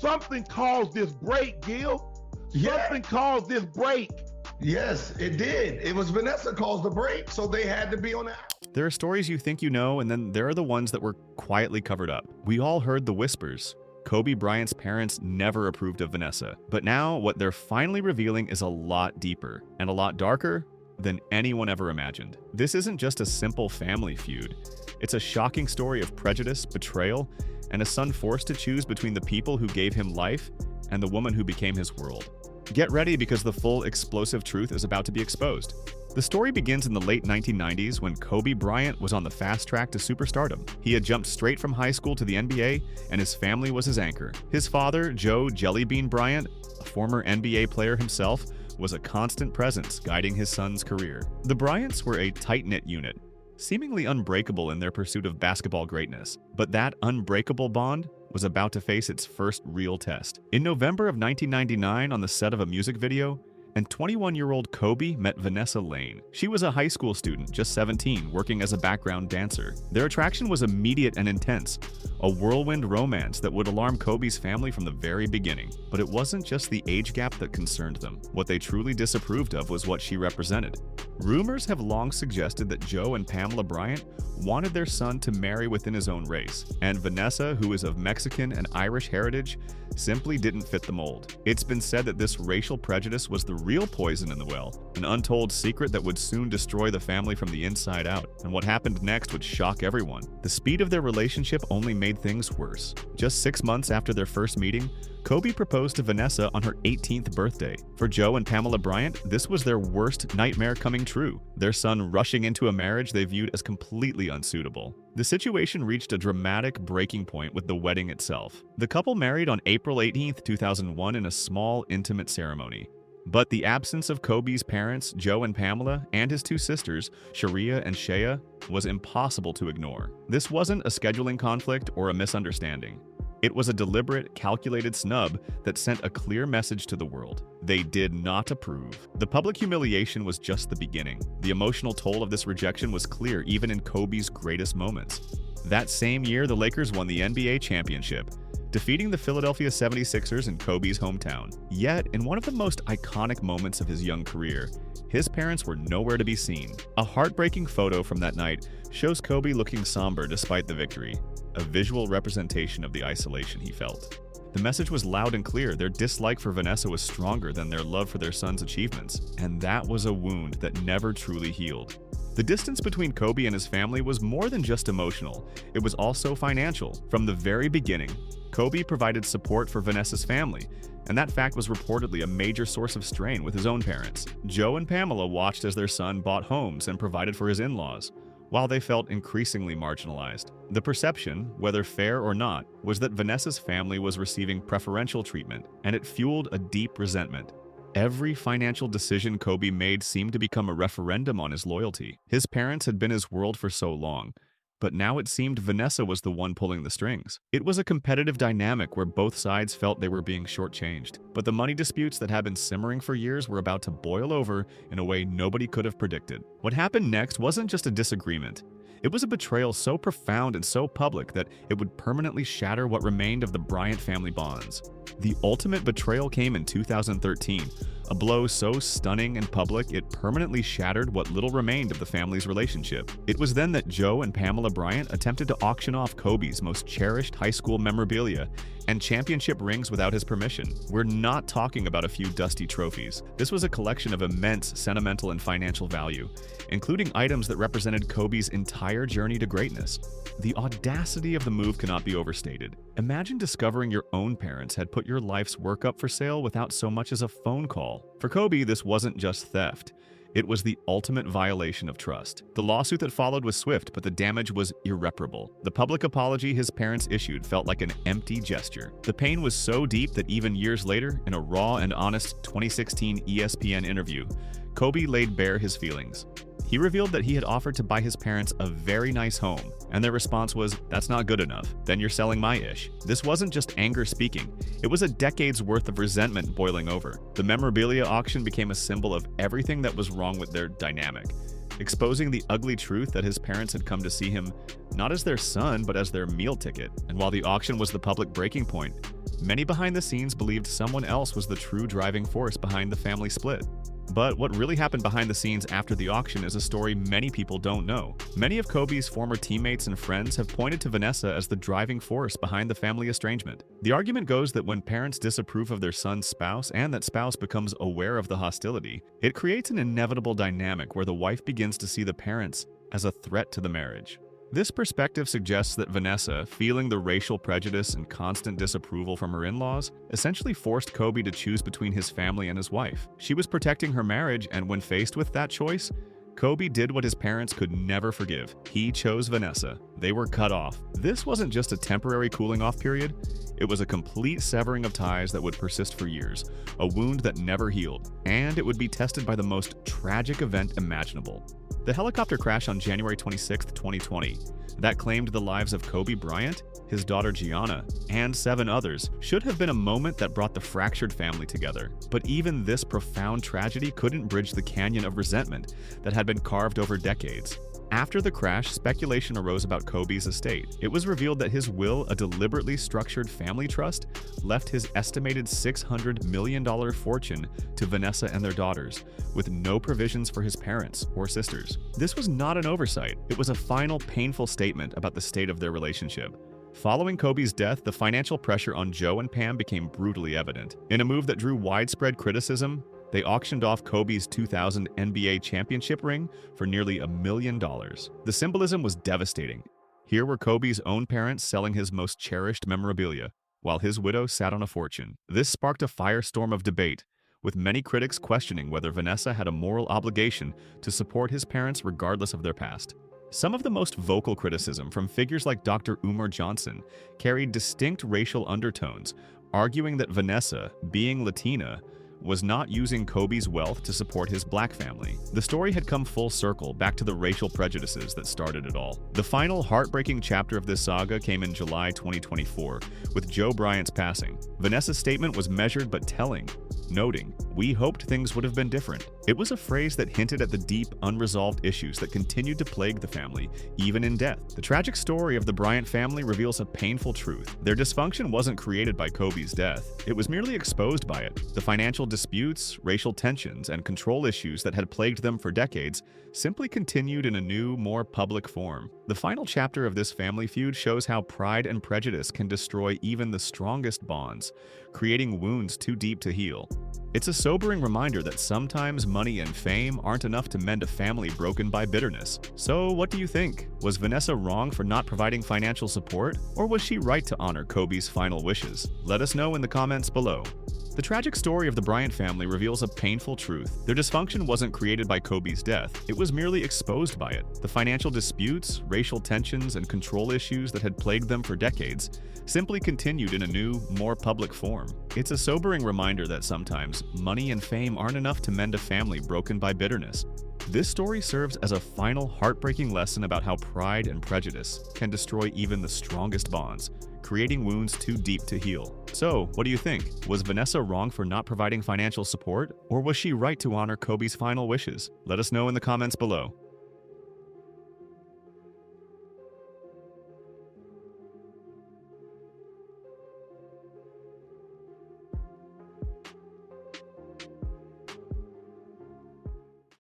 Something caused this break, Gil. Yeah. Something caused this break. Yes, it did. It was Vanessa caused the break, so they had to be on the out. There are stories you think you know, and then there are the ones that were quietly covered up. We all heard the whispers. Kobe Bryant's parents never approved of Vanessa, but now what they're finally revealing is a lot deeper and a lot darker than anyone ever imagined. This isn't just a simple family feud. It's a shocking story of prejudice, betrayal, and a son forced to choose between the people who gave him life and the woman who became his world. Get ready because the full explosive truth is about to be exposed. The story begins in the late 1990s when Kobe Bryant was on the fast track to superstardom. He had jumped straight from high school to the NBA, and his family was his anchor. His father, Joe Jellybean Bryant, a former NBA player himself, was a constant presence guiding his son's career. The Bryants were a tight-knit unit, seemingly unbreakable in their pursuit of basketball greatness. But that unbreakable bond was about to face its first real test. In November of 1999, on the set of a music video, and 21-year-old Kobe met Vanessa Lane. She was a high school student, just 17, working as a background dancer. Their attraction was immediate and intense, a whirlwind romance that would alarm Kobe's family from the very beginning. But it wasn't just the age gap that concerned them. What they truly disapproved of was what she represented. Rumors have long suggested that Joe and Pamela Bryant wanted their son to marry within his own race, and Vanessa, who is of Mexican and Irish heritage, simply didn't fit the mold. It's been said that this racial prejudice was the real poison in the well, an untold secret that would soon destroy the family from the inside out, and what happened next would shock everyone. The speed of their relationship only made things worse. Just 6 months after their first meeting, Kobe proposed to Vanessa on her 18th birthday. For Joe and Pamela Bryant, this was their worst nightmare coming true, their son rushing into a marriage they viewed as completely unsuitable. The situation reached a dramatic breaking point with the wedding itself. The couple married on April 18, 2001 in a small, intimate ceremony. But the absence of Kobe's parents, Joe and Pamela, and his two sisters, Sharia and Shea, was impossible to ignore. This wasn't a scheduling conflict or a misunderstanding. It was a deliberate, calculated snub that sent a clear message to the world. They did not approve. The public humiliation was just the beginning. The emotional toll of this rejection was clear even in Kobe's greatest moments. That same year, the Lakers won the NBA championship, defeating the Philadelphia 76ers in Kobe's hometown. Yet, in one of the most iconic moments of his young career, his parents were nowhere to be seen. A heartbreaking photo from that night shows Kobe looking somber despite the victory, a visual representation of the isolation he felt. The message was loud and clear. Their dislike for Vanessa was stronger than their love for their son's achievements, and that was a wound that never truly healed. The distance between Kobe and his family was more than just emotional, it was also financial. From the very beginning, Kobe provided support for Vanessa's family, and that fact was reportedly a major source of strain with his own parents. Joe and Pamela watched as their son bought homes and provided for his in-laws, while they felt increasingly marginalized. The perception, whether fair or not, was that Vanessa's family was receiving preferential treatment, and it fueled a deep resentment. Every financial decision Kobe made seemed to become a referendum on his loyalty. His parents had been his world for so long, but now it seemed Vanessa was the one pulling the strings. It was a competitive dynamic where both sides felt they were being shortchanged. But the money disputes that had been simmering for years were about to boil over in a way nobody could have predicted. What happened next wasn't just a disagreement. It was a betrayal so profound and so public that it would permanently shatter what remained of the Bryant family bonds. The ultimate betrayal came in 2013, a blow so stunning and public it permanently shattered what little remained of the family's relationship. It was then that Joe and Pamela Bryant attempted to auction off Kobe's most cherished high school memorabilia and championship rings without his permission. We're not talking about a few dusty trophies. This was a collection of immense sentimental and financial value, including items that represented Kobe's entire journey to greatness. The audacity of the move cannot be overstated. Imagine discovering your own parents had put your life's work up for sale without so much as a phone call. For Kobe, this wasn't just theft. It was the ultimate violation of trust. The lawsuit that followed was swift, but the damage was irreparable. The public apology his parents issued felt like an empty gesture. The pain was so deep that even years later, in a raw and honest 2016 ESPN interview, Kobe laid bare his feelings. He revealed that he had offered to buy his parents a very nice home, and their response was, "That's not good enough. Then you're selling my ish." This wasn't just anger speaking. It was a decade's worth of resentment boiling over. The memorabilia auction became a symbol of everything that was wrong with their dynamic. exposing the ugly truth that his parents had come to see him not as their son, but as their meal ticket. And while the auction was the public breaking point, many behind the scenes believed someone else was the true driving force behind the family split. But what really happened behind the scenes after the auction is a story many people don't know. Many of Kobe's former teammates and friends have pointed to Vanessa as the driving force behind the family estrangement. The argument goes that when parents disapprove of their son's spouse and that spouse becomes aware of the hostility, it creates an inevitable dynamic where the wife begins to see the parents as a threat to the marriage. This perspective suggests that Vanessa, feeling the racial prejudice and constant disapproval from her in-laws, essentially forced Kobe to choose between his family and his wife. She was protecting her marriage, and when faced with that choice, Kobe did what his parents could never forgive. He chose Vanessa. They were cut off. This wasn't just a temporary cooling-off period. It was a complete severing of ties that would persist for years, a wound that never healed, and it would be tested by the most tragic event imaginable. The helicopter crash on January 26, 2020, that claimed the lives of Kobe Bryant, his daughter Gianna, and 7 others, should have been a moment that brought the fractured family together. But even this profound tragedy couldn't bridge the canyon of resentment that had been carved over decades. After the crash, speculation arose about Kobe's estate. It was revealed that his will, a deliberately structured family trust, left his estimated $600 million fortune to Vanessa and their daughters, with no provisions for his parents or sisters. This was not an oversight. It was a final, painful statement about the state of their relationship. Following Kobe's death, the financial pressure on Joe and Pam became brutally evident. In a move that drew widespread criticism, they auctioned off Kobe's 2000 NBA championship ring for nearly $1 million. The symbolism was devastating. Here were Kobe's own parents selling his most cherished memorabilia, while his widow sat on a fortune. This sparked a firestorm of debate, with many critics questioning whether Vanessa had a moral obligation to support his parents regardless of their past. Some of the most vocal criticism from figures like Dr. Umar Johnson carried distinct racial undertones, arguing that Vanessa, being Latina, was not using Kobe's wealth to support his black family. The story had come full circle back to the racial prejudices that started it all. The final heartbreaking chapter of this saga came in July 2024, with Joe Bryant's passing. Vanessa's statement was measured but telling, noting, "We hoped things would have been different." It was a phrase that hinted at the deep, unresolved issues that continued to plague the family, even in death. The tragic story of the Bryant family reveals a painful truth. Their dysfunction wasn't created by Kobe's death. It was merely exposed by it. The financial disputes, racial tensions, and control issues that had plagued them for decades simply continued in a new, more public form. The final chapter of this family feud shows how pride and prejudice can destroy even the strongest bonds, creating wounds too deep to heal. It's a sobering reminder that sometimes money and fame aren't enough to mend a family broken by bitterness. So what do you think? Was Vanessa wrong for not providing financial support, or was she right to honor Kobe's final wishes? Let us know in the comments below. The tragic story of the Bryant family reveals a painful truth. Their dysfunction wasn't created by Kobe's death. It was merely exposed by it. The financial disputes, racial tensions, and control issues that had plagued them for decades simply continued in a new, more public form. It's a sobering reminder that sometimes money and fame aren't enough to mend a family broken by bitterness. This story serves as a final heartbreaking lesson about how pride and prejudice can destroy even the strongest bonds, creating wounds too deep to heal. So, what do you think? Was Vanessa wrong for not providing financial support, or was she right to honor Kobe's final wishes? Let us know in the comments below.